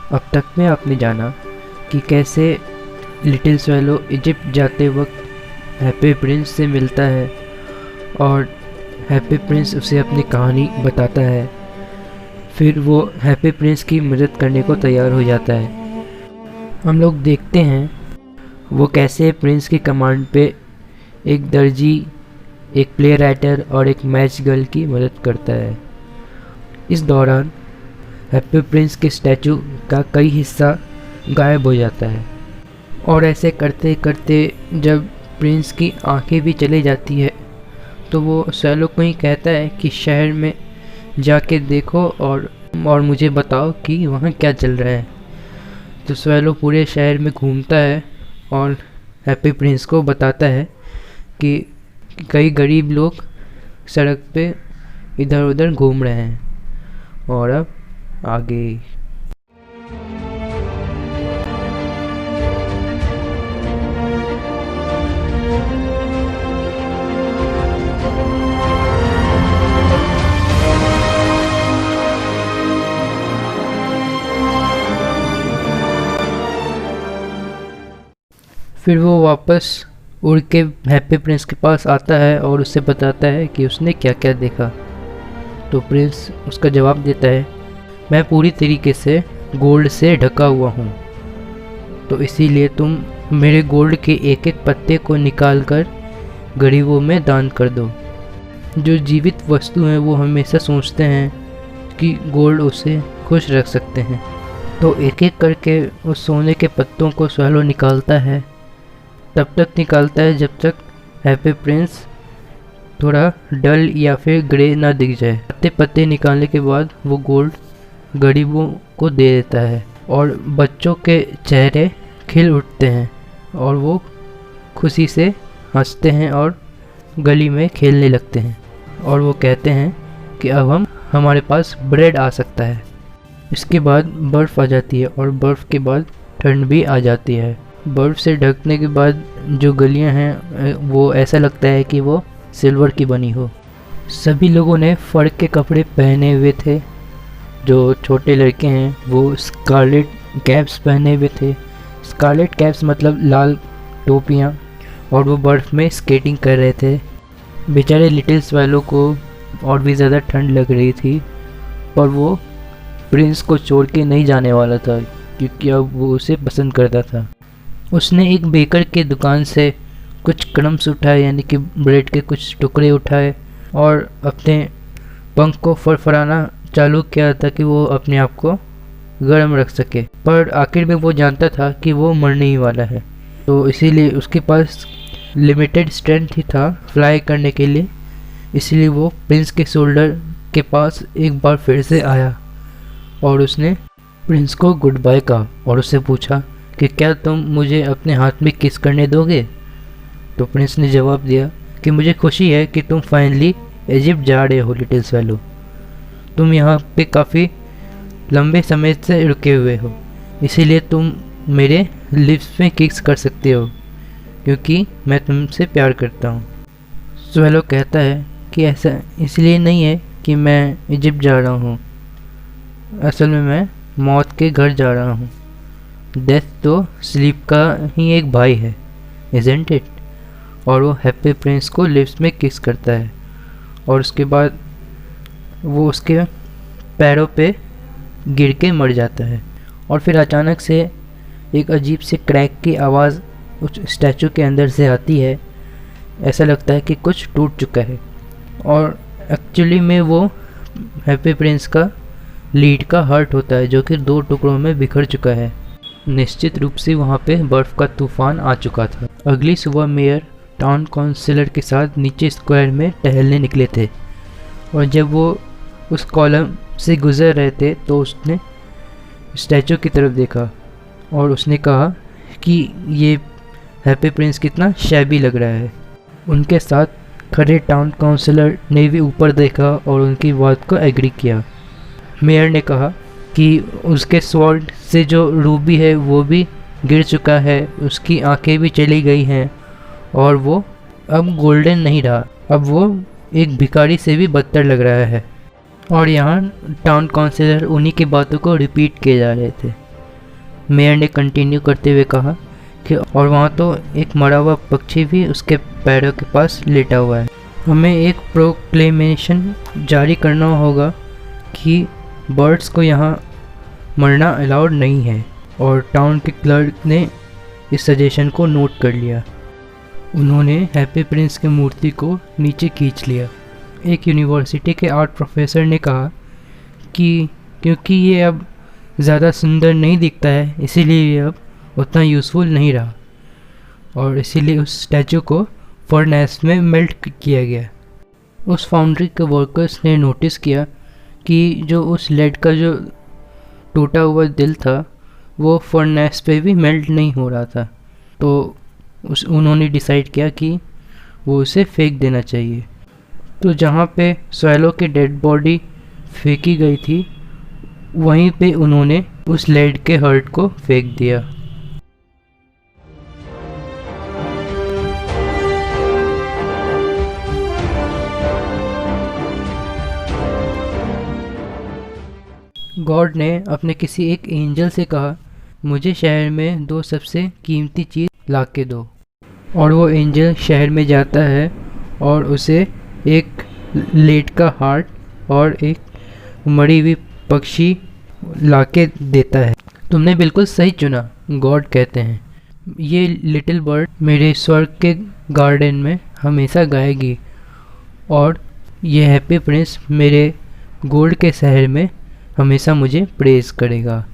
अब तक में आपने जाना कि कैसे लिटिल स्वैलो इजिप्ट जाते वक्त हैप्पी प्रिंस से मिलता है और हैप्पी प्रिंस उसे अपनी कहानी बताता है। फिर वो हैप्पी प्रिंस की मदद करने को तैयार हो जाता है। हम लोग देखते हैं वो कैसे प्रिंस की कमांड पे एक दर्जी, एक प्ले राइटर और एक मैच गर्ल की मदद करता है। इस दौरान हैप्पी प्रिंस के स्टैचू का कई हिस्सा गायब हो जाता है और ऐसे करते करते जब प्रिंस की आंखें भी चली जाती है तो वो स्वैलो को ही कहता है कि शहर में जाके देखो और मुझे बताओ कि वहाँ क्या चल रहा है। तो स्वैलो पूरे शहर में घूमता है और हैप्पी प्रिंस को बताता है कि कई गरीब लोग सड़क पे इधर उधर घूम रहे हैं। और अब आगे फिर वो वापस उड़ के हैप्पी प्रिंस के पास आता है और उससे बताता है कि उसने क्या क्या देखा। तो प्रिंस उसका जवाब देता है, मैं पूरी तरीके से गोल्ड से ढका हुआ हूँ, तो इसीलिए तुम मेरे गोल्ड के एक एक पत्ते को निकाल कर गरीबों में दान कर दो। जो जीवित वस्तु हैं वो हमेशा सोचते हैं कि गोल्ड उसे खुश रख सकते हैं। तो एक एक करके उस सोने के पत्तों को स्वैलो निकालता है। तब तक निकालता है जब तक हैप्पी प्रिंस थोड़ा डल या फिर ग्रे ना दिख जाए। पत्ते पत्ते निकालने के बाद वो गोल्ड गरीबों को दे देता है और बच्चों के चेहरे खिल उठते हैं और वो खुशी से हंसते हैं और गली में खेलने लगते हैं और वो कहते हैं कि अब हमारे पास ब्रेड आ सकता है। इसके बाद बर्फ़ आ जाती है और बर्फ़ के बाद ठंड भी आ जाती है। बर्फ़ से ढकने के बाद जो गलियां हैं वो ऐसा लगता है कि वो सिल्वर की बनी हो। सभी लोगों ने फर के कपड़े पहने हुए थे। जो छोटे लड़के हैं वो स्कारलेट कैप्स पहने हुए थे। स्कारलेट कैप्स मतलब लाल टोपियाँ, और वो बर्फ़ में स्केटिंग कर रहे थे। बेचारे लिटिल स्वैलो को और भी ज़्यादा ठंड लग रही थी, पर वो प्रिंस को छोड़ के नहीं जाने वाला था क्योंकि अब वो उसे पसंद करता था। उसने एक बेकर के दुकान से कुछ क्रम्स उठाए, यानी कि ब्रेड के कुछ टुकड़े उठाए और अपने पंख को फड़फड़ाना चालू किया ताकि वो अपने आप को गर्म रख सके। पर आखिर में वो जानता था कि वो मरने ही वाला है, तो इसीलिए उसके पास लिमिटेड स्ट्रेंथ ही था फ्लाई करने के लिए। इसलिए वो प्रिंस के शोल्डर के पास एक बार फिर से आया और उसने प्रिंस को गुड बाय कहा और उससे पूछा कि क्या तुम मुझे अपने हाथ में किस करने दोगे। तो प्रिंस ने जवाब दिया कि मुझे खुशी है कि तुम फाइनली इजिप्ट जा रहे हो लिटिल स्वैलो। तुम यहाँ पे काफ़ी लंबे समय से रुके हुए हो, इसीलिए तुम मेरे लिप्स में किस कर सकते हो क्योंकि मैं तुमसे प्यार करता हूँ। स्वैलो कहता है कि ऐसा इसलिए नहीं है कि मैं इजिप्ट जा रहा हूँ, असल में मैं मौत के घर जा रहा हूँ। डेथ तो स्लीप का ही एक भाई है, इज़न्ट इट। और वो हैप्पी प्रिंस को लिप्स में किस करता है और उसके बाद वो उसके पैरों पे गिर के मर जाता है। और फिर अचानक से एक अजीब से क्रैक की आवाज़ उस स्टैचू के अंदर से आती है। ऐसा लगता है कि कुछ टूट चुका है और एक्चुअली में वो हैप्पी प्रिंस का लीड का हार्ट होता है जो कि 2 टुकड़ों में बिखर चुका है। निश्चित रूप से वहाँ पे बर्फ़ का तूफान आ चुका था। अगली सुबह मेयर टाउन काउंसिलर के साथ नीचे स्क्वायर में टहलने निकले थे और जब वो उस कॉलम से गुजर रहे थे तो उसने स्टैचू की तरफ देखा और उसने कहा कि ये हैप्पी प्रिंस कितना शैबी लग रहा है। उनके साथ खड़े टाउन काउंसिलर ने भी ऊपर देखा और उनकी बात को एग्री किया। मेयर ने कहा कि उसके स्वॉर्ड से जो रूबी है वो भी गिर चुका है, उसकी आंखें भी चली गई हैं और वो अब गोल्डन नहीं रहा, अब वो एक भिखारी से भी बदतर लग रहा है। और यहाँ टाउन काउंसिलर उन्हीं की बातों को रिपीट किए जा रहे थे। मेयर ने कंटिन्यू करते हुए कहा कि और वहाँ तो एक मरा हुआ पक्षी भी उसके पैरों के पास लेटा हुआ है। हमें एक प्रोक्लेमेशन जारी करना होगा कि बर्ड्स को यहाँ मरना अलाउड नहीं है। और टाउन के क्लर्क ने इस सजेशन को नोट कर लिया। उन्होंने हैप्पी प्रिंस की मूर्ति को नीचे खींच लिया। एक यूनिवर्सिटी के आर्ट प्रोफेसर ने कहा कि क्योंकि ये अब ज़्यादा सुंदर नहीं दिखता है, इसीलिए ये अब उतना यूज़फुल नहीं रहा, और इसीलिए उस स्टैचू को फर्नेस में मेल्ट किया गया। उस फाउंड्री के वर्कर्स ने नोटिस किया कि जो उस लेड का जो टूटा हुआ दिल था वो फर्नेस पे भी मेल्ट नहीं हो रहा था। तो उन्होंने डिसाइड किया कि वो उसे फेंक देना चाहिए। तो जहाँ पे स्वैलो की डेड बॉडी फेंकी गई थी वहीं पे उन्होंने उस लेड के हर्ट को फेंक दिया। गॉड ने अपने किसी एक एंजल से कहा, मुझे शहर में 2 सबसे कीमती चीज़ ला के दो। और वो एंजल शहर में जाता है और उसे एक लेड का हार्ट और एक मरी हुई पक्षी लाके देता है। तुमने बिल्कुल सही चुना, गॉड कहते हैं। ये लिटिल बर्ड मेरे स्वर्ग के गार्डन में हमेशा गाएगी और ये हैप्पी प्रिंस मेरे गोल्ड के शहर में हमेशा मुझे प्रेज़ करेगा।